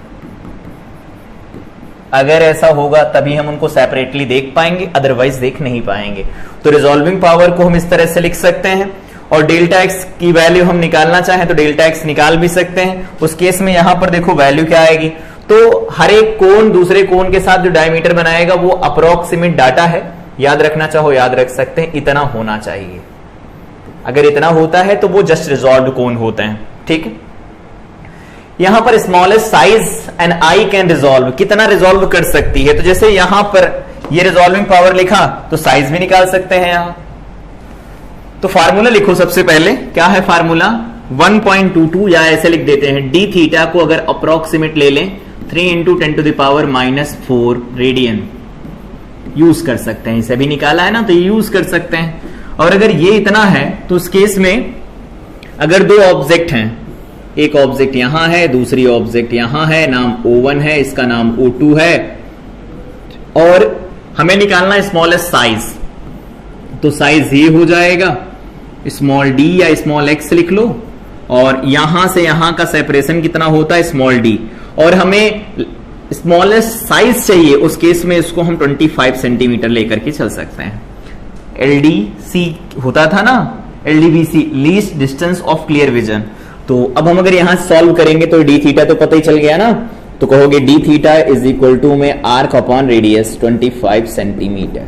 अगर ऐसा होगा तभी हम उनको सेपरेटली देख पाएंगे, अदरवाइज देख नहीं पाएंगे। तो रिजॉल्विंग पावर को हम इस तरह से लिख सकते हैं, और डेल्टा एक्स की वैल्यू हम निकालना चाहें तो डेल्टा एक्स निकाल भी सकते हैं। उस केस में यहां पर देखो वैल्यू क्या आएगी, तो हर एक कोण दूसरे कोण के साथ जो डायमीटर बनाएगा वो अप्रोक्सीमेट डाटा है, याद रखना चाहो याद रख सकते हैं, इतना होना चाहिए। अगर इतना होता है तो वो जस्ट रिजॉल्व कोण होते हैं, ठीक है। यहां पर smallest size and I can resolve, कितना रिजॉल्व कर सकती है, तो जैसे यहां पर ये रिजॉल्विंग पावर लिखा तो साइज भी निकाल सकते हैं यहां। तो फार्मूला लिखो सबसे पहले, क्या है फार्मूला 1.22, या ऐसे लिख देते हैं डी थीटा को अगर अप्रोक्सीमेट ले लें 3 into 10 to the power -4 radian use कर सकते हैं। इसे भी निकाला है ना, तो ये यूज कर सकते हैं। और अगर ये इतना है तो उस केस में अगर दो ऑब्जेक्ट हैं, एक ऑब्जेक्ट यहां है, दूसरी ऑब्जेक्ट यहां है, नाम O1 है, इसका नाम O2 है, और हमें निकालना है स्मॉलेस्ट साइज, तो साइज ये हो जाएगा स्मॉल डी या स्मॉल एक्स लिख लो, और यहां से यहां का सेपरेशन कितना होता है स्मॉल डी, और हमें स्मॉलेस्ट साइज चाहिए, उस केस में इसको हम 25 सेंटीमीटर लेकर के चल सकते हैं। LDC होता था ना, LDVC least distance of clear vision. तो अब हम अगर यहां सॉल्व करेंगे तो डी थीटा तो पता ही चल गया ना, तो कहोगे D theta is equal to में आर्क अपॉन रेडियस 25 सेंटीमीटर।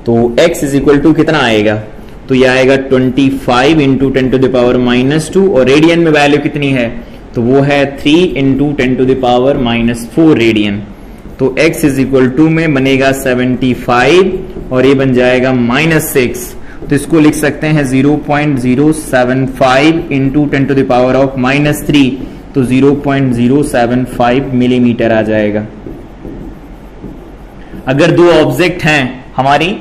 तो x इज इक्वल टू कितना आएगा, तो यह आएगा 25 इंटू 10 टू द पावर -2, और रेडियन में वैल्यू कितनी है, तो वो है 3 into 10 to the power -4 radian. तो x इज इक्वल टू में बनेगा 75 और ये बन जाएगा -6, तो इसको लिख सकते हैं 0.075 into 10 to the power of -3, तो 0.075 मिलीमीटर आ जाएगा। अगर दो ऑब्जेक्ट हैं हमारी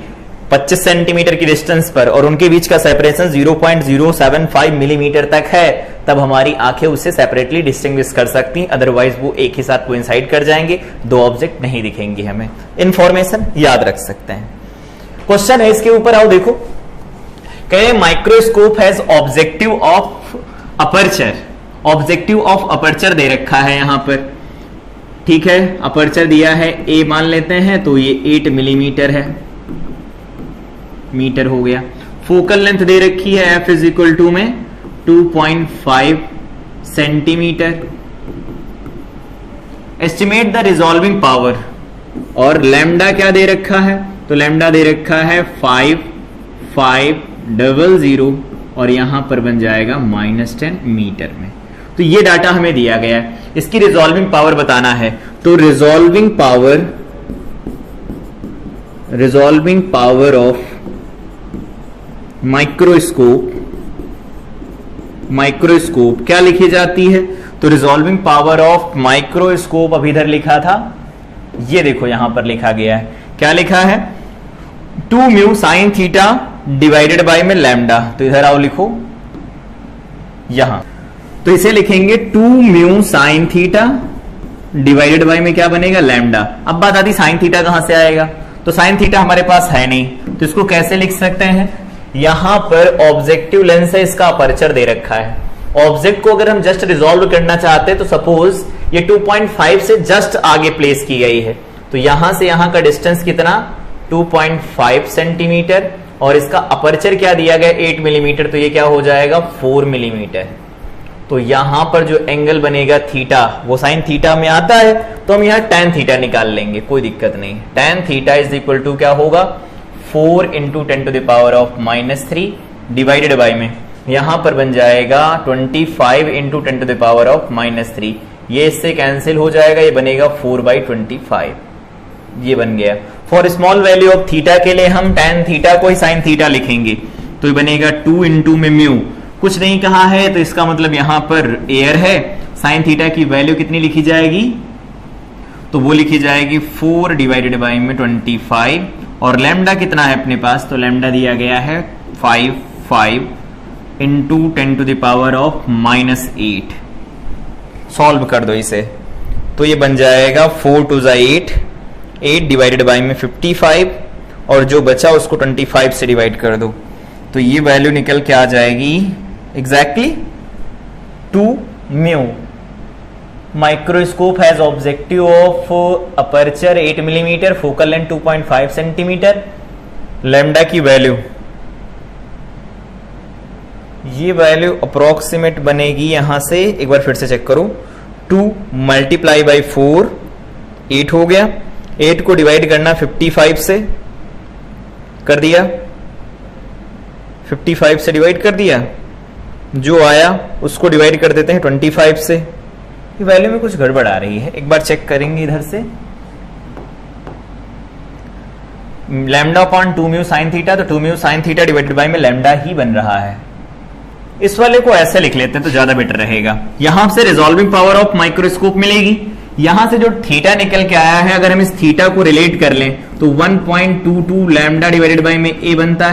25 सेंटीमीटर की डिस्टेंस पर और उनके बीच का सेपरेशन 0.075 मिलीमीटर तक है, तब हमारी आंखें उससे सेपरेटली डिस्टिंग्विश कर सकती, अदरवाइज वो एक ही साथ कोइंसाइड कर जाएंगे, दो ऑब्जेक्ट नहीं दिखेंगे। हमें इंफॉर्मेशन याद रख सकते हैं। क्वेश्चन है इसके ऊपर, आओ देखो, कहे microscope has objective of aperture, objective of aperture दे रखा है यहां पर, ठीक है। अपर्चर दिया है ए मान लेते हैं, तो ये 8 मिलीमीटर है, मीटर हो गया। फोकल लेंथ दे रखी है f इज इक्वल टू में 2.5 centimetre. Estimate the resolving power, और लैम्डा क्या दे रखा है, तो लैम्डा दे रखा है 5500, और यहां पर बन जाएगा -10 मीटर में। तो ये डाटा हमें दिया गया है, इसकी रिजॉल्विंग पावर बताना है। तो रिजॉल्विंग पावर ऑफ माइक्रोस्कोप क्या लिखी जाती है, तो रिजॉल्विंग पावर ऑफ माइक्रोस्कोप अभी इधर लिखा था, ये देखो यहां पर लिखा गया है, क्या लिखा है 2 mu sine theta divided by में लैम्डा। तो इधर आओ लिखो यहां, तो इसे लिखेंगे 2 mu sine theta divided by में क्या बनेगा लैम्डा। अब बात आती साइन थीटा कहां से आएगा, तो साइन थीटा हमारे पास है नहीं, तो इसको कैसे लिख सकते हैं, यहां पर ऑब्जेक्टिव लेंस है, इसका अपर्चर दे रखा है। ऑब्जेक्ट को अगर हम जस्ट रिजॉल्व करना चाहते हैं तो सपोज ये 2.5 से जस्ट आगे प्लेस की गई है, तो यहां से यहां का डिस्टेंस कितना 2.5 सेंटीमीटर, और इसका अपर्चर क्या दिया गया 8 मिलीमीटर, तो ये क्या हो जाएगा 4 मिलीमीटर। तो यहां पर जो एंगल बनेगा थीटा, वो साइन थीटा में आता है, तो हम यहां tan थीटा निकाल लेंगे, कोई दिक्कत नहीं। tan theta is equal to क्या होगा 4 into 10 to the power of -3 divided by में यहां पर बन जाएगा 25 into 10 to the power of -3, ये इससे कैंसिल हो जाएगा, ये बनेगा 4/25, ये बन गया। For small value of theta के लिए हम tan थीटा को ही sin थीटा लिखेंगे, तो ये बनेगा 2 इंटू में म्यू, कुछ नहीं कहा है तो इसका मतलब यहां पर एयर है। sin थीटा की वैल्यू कितनी लिखी जाएगी, तो वो लिखी जाएगी 4 डिवाइडेड बाय में 25, और लैम्डा कितना है अपने पास, तो लैम्डा दिया गया है 5 into 10 to the power of -8। Solve कर दो इसे, तो ये बन जाएगा 4 टू 8 डिवाइडेड बाय में 55, और जो बचा उसको 25 से डिवाइड कर दो, तो ये वैल्यू निकल के आ जाएगी exactly 2 mu. Microscope has objective of aperture 8 millimetre, focal length 2.5 centimetre, lambda की वैल्यू, ये वैल्यू अप्रोक्सीमेट बनेगी यहां से, एक बार फिर से चेक करो, 2 मल्टीप्लाई बाई 4, 8 हो गया, 8 को डिवाइड करना 55 से, कर दिया, 55 से डिवाइड कर दिया, जो आया उसको डिवाइड कर देते हैं 25 से। ये वैल्यू में कुछ गड़बड़ आ रही है, एक बार चेक करेंगे इधर से। Lambda upon 2 mu sine theta, तो 2 mu sine theta divided by में लैम्डा ही बन रहा है। इस वाले को ऐसे लिख लेते हैं तो ज्यादा बेटर रहेगा। यहां से रिजॉल्विंग पावर ऑफ माइक्रोस्कोप मिलेगी, यहां से जो थीटा निकल के आया है, अगर हम इस थीटा को रिलेट कर लें तो 1.22 लैम्डा डिवाइडेड बाय में ए बनता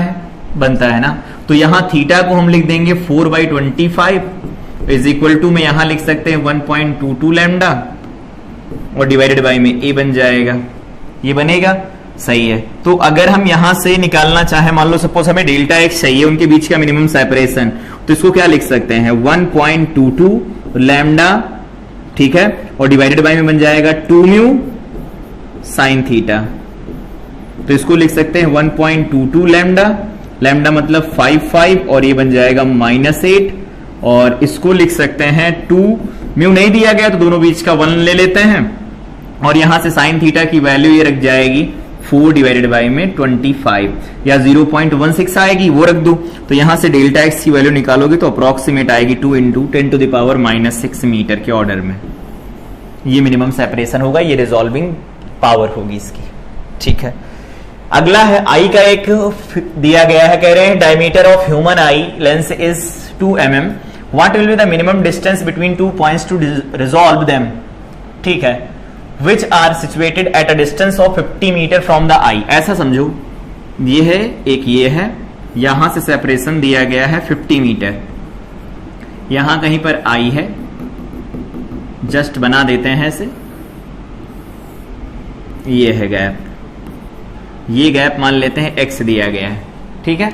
है ना। तो यहां थीटा को हम लिख देंगे 4/25 इज इक्वल टू में यहां लिख सकते हैं 1.22 लैम्डा और डिवाइडेड बाय में ए बन जाएगा, ये बनेगा, सही है। तो अगर हम यहां से निकालना चाहे, मान लो सपोज हमें डेल्टा एक्स चाहिए, उनके बीच का मिनिमम सेपरेशन, तो इसको क्या लिख सकते हैं 1.22 लैम्डा, ठीक है, और डिवाइडेड बाय में बन जाएगा 2 म्यू साइन थीटा, तो इसको लिख सकते हैं 1.22 लैम्डा, लैम्डा मतलब 5 और ये बन जाएगा -8, और इसको लिख सकते हैं 2 म्यू नहीं दिया गया तो दोनों बीच का 1 ले लेते हैं, और यहां से साइन थीटा की वैल्यू ये रख जाएगी 4 डिवाइडेड बाय में 25 या 0.16 आएगी, वो रख दो। तो यहां से डेल्टा एक्स की वैल्यू निकालोगे तो अप्रोक्सीमेट आएगी 2 × 10⁻⁻6 मीटर के ऑर्डर में। ये मिनिमम सेपरेशन होगा, ये रिजॉल्विंग पावर होगी इसकी, ठीक है। अगला है आई का एक दिया गया है, कह रहे हैं diameter of human eye lens is 2 mm, what will be the minimum distance between 2 points to resolve them, ठीक है, which are situated at a distance of 50 metre from the eye। ऐसा समझो, ये है एक, ये है, यहां से सेपरेशन दिया गया है 50 मीटर, यहां कहीं पर आई है, जस्ट बना देते हैं इसे, ये है गैप, ये गैप मान लेते हैं x दिया गया है, ठीक है।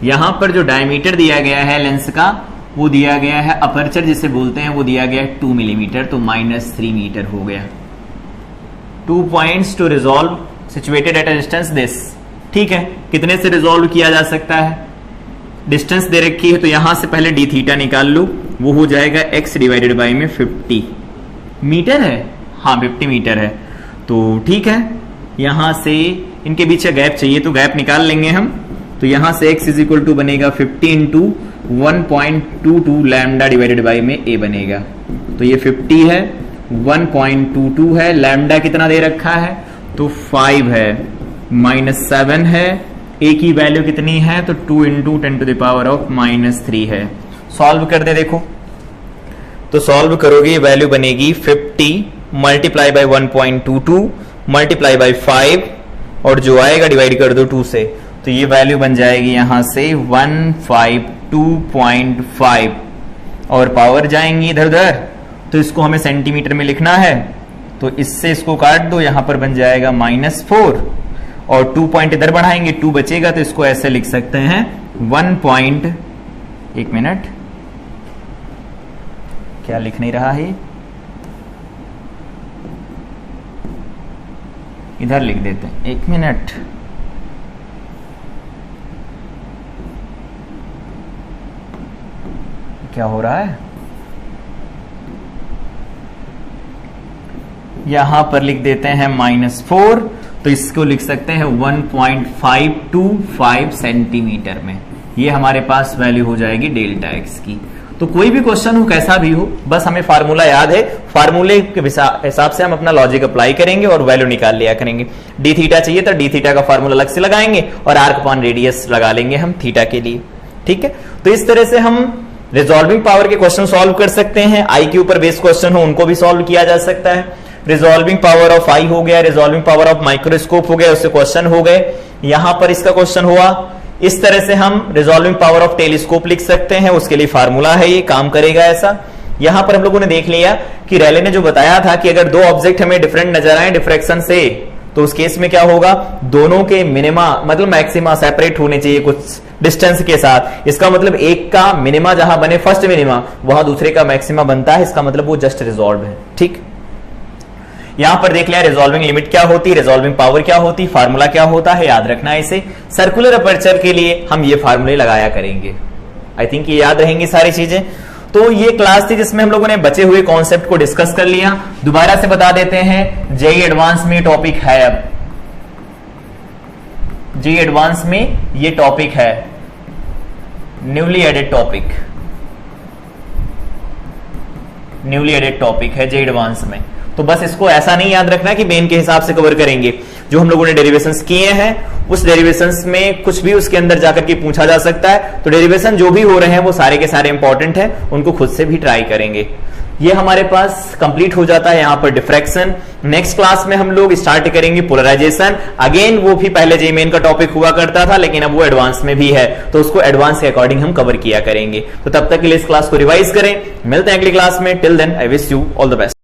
यहां पर जो डायमीटर दिया गया है लेंस का, वो दिया गया है अपर्चर जिसे बोलते हैं, वो दिया गया है 2 मिलीमीटर, तो -3 मीटर हो गया। 2 points to resolve situated at a distance this, ठीक है। कितने से रिजॉल्व किया जा सकता है, डिस्टेंस दे रखी है तो यहां से पहले डी थीटा निकाल लो, वो हो जाएगा x डिवाइडेड बाय में 50 मीटर है, हाँ 50 मीटर है, तो ठीक है। यहां से इनके बीच का गैप चाहिए तो गैप निकाल लेंगे हम, तो यहां से x इज इक्वल टू बनेगा 50 × 1.22 लैम्डा डिवाइडेड बाय में a बनेगा, तो ये 50 है, 1.22 है, लैम्डा कितना दे रखा है तो 5 है, -7 है, a की वैल्यू कितनी है तो 2 × 10⁻³ है। सॉल्व कर दे, देखो तो सॉल्व करोगे वैल्यू बनेगी 50 मल्टीप्लाई बाय 1.22 मल्टीप्लाई बाय 5 और जो आएगा डिवाइड कर दो 2 से, तो ये वैल्यू बन जाएगी यहां से 152.5 और पावर जाएंगी इधर उधर, तो इसको हमें सेंटीमीटर में लिखना है, तो इससे इसको काट दो, यहां पर बन जाएगा -4 और 2 पॉइंट इधर बढ़ाएंगे, 2 बचेगा, तो इसको ऐसे लिख सकते हैं 1 मिनट, क्या लिख नहीं रहा है, इधर लिख देते हैं, 1 मिनट, क्या हो रहा है, यहां पर लिख देते हैं -4, तो इसको लिख सकते हैं 1.525 सेंटीमीटर में, ये हमारे पास वैल्यू हो जाएगी डेल्टा एक्स की। तो कोई भी क्वेश्चन हो, कैसा भी हो, बस हमें फार्मूला याद है, फार्मूले के हिसाब से हम अपना लॉजिक अप्लाई करेंगे और वैल्यू निकाल लिया करेंगे। डी थीटा चाहिए तो डी थीटा का फार्मूला अलग से लगाएंगे और आर्क अपॉन रेडियस लगा लेंगे हम थीटा के लिए, ठीक है। तो इस तरह से हम रिजॉल्विंग पावर के क्वेश्चन सॉल्व कर सकते हैं, आई के ऊपर बेस्ड क्वेश्चन हो उनको भी सॉल्व किया जा सकता है। रिजॉल्विंग पावर ऑफ आई हो गया, रिजॉल्विंग पावर ऑफ माइक्रोस्कोप हो गया, उससे क्वेश्चन हो गए, यहां पर इसका क्वेश्चन हुआ। इस तरह से हम रिजॉल्विंग पावर ऑफ टेलीस्कोप लिख सकते हैं, उसके लिए फार्मूला है, ये काम करेगा ऐसा। यहां पर हम लोगों ने देख लिया कि रैले ने जो बताया था कि अगर दो ऑब्जेक्ट हमें डिफरेंट नजर आए डिफ्रैक्शन से, तो उस केस में क्या होगा, दोनों के मिनिमा मतलब मैक्सिमा सेपरेट होने चाहिए कुछ डिस्टेंस के साथ। इसका मतलब एक का मिनिमा जहां बने फर्स्ट मिनिमा, वहां दूसरे का मैक्सिमा बनता है, इसका मतलब वो जस्ट रिजॉल्व है। ठीक, यहां पर देख लिया रिजॉल्विंग लिमिट क्या होती, रिजॉल्विंग पावर क्या होती, फार्मूला क्या होता है, याद रखना है इसे। सर्कुलर अपर्चर के लिए हम ये फार्मूले लगाया करेंगे। आई थिंक ये याद रहेंगी सारी चीजें। तो ये क्लास थी जिसमें हम लोगों ने बचे हुए कॉन्सेप्ट को डिस्कस कर लिया। दोबारा से बता देते हैं, जेई एडवांस में टॉपिक है, अब जेई एडवांस में ये टॉपिक है, न्यूली एडेड टॉपिक है जेई एडवांस में। तो बस इसको ऐसा नहीं याद रखना कि मेन के हिसाब से कवर करेंगे। जो हम लोगों ने डेरिवेशंस किए हैं, उस डेरिवेशंस में कुछ भी उसके अंदर जाकर के पूछा जा सकता है। तो डेरिवेशन जो भी हो रहे हैं वो सारे के सारे इंपॉर्टेंट हैं, उनको खुद से भी ट्राई करेंगे। ये हमारे पास कंप्लीट हो जाता है यहां पर डिफ्रैक्शन। नेक्स्ट क्लास में हम लोग स्टार्ट करेंगे पोलराइजेशन। अगेन वो भी पहले जेईई मेन का टॉपिक हुआ करता था, लेकिन अब वो एडवांस में भी है, तो उसको एडवांस के अकॉर्डिंग हम कवर किया करेंगे। तो तब तक के लिए इस क्लास को रिवाइज करें। मिलते हैं अगली क्लास में। Till then I wish you all the best.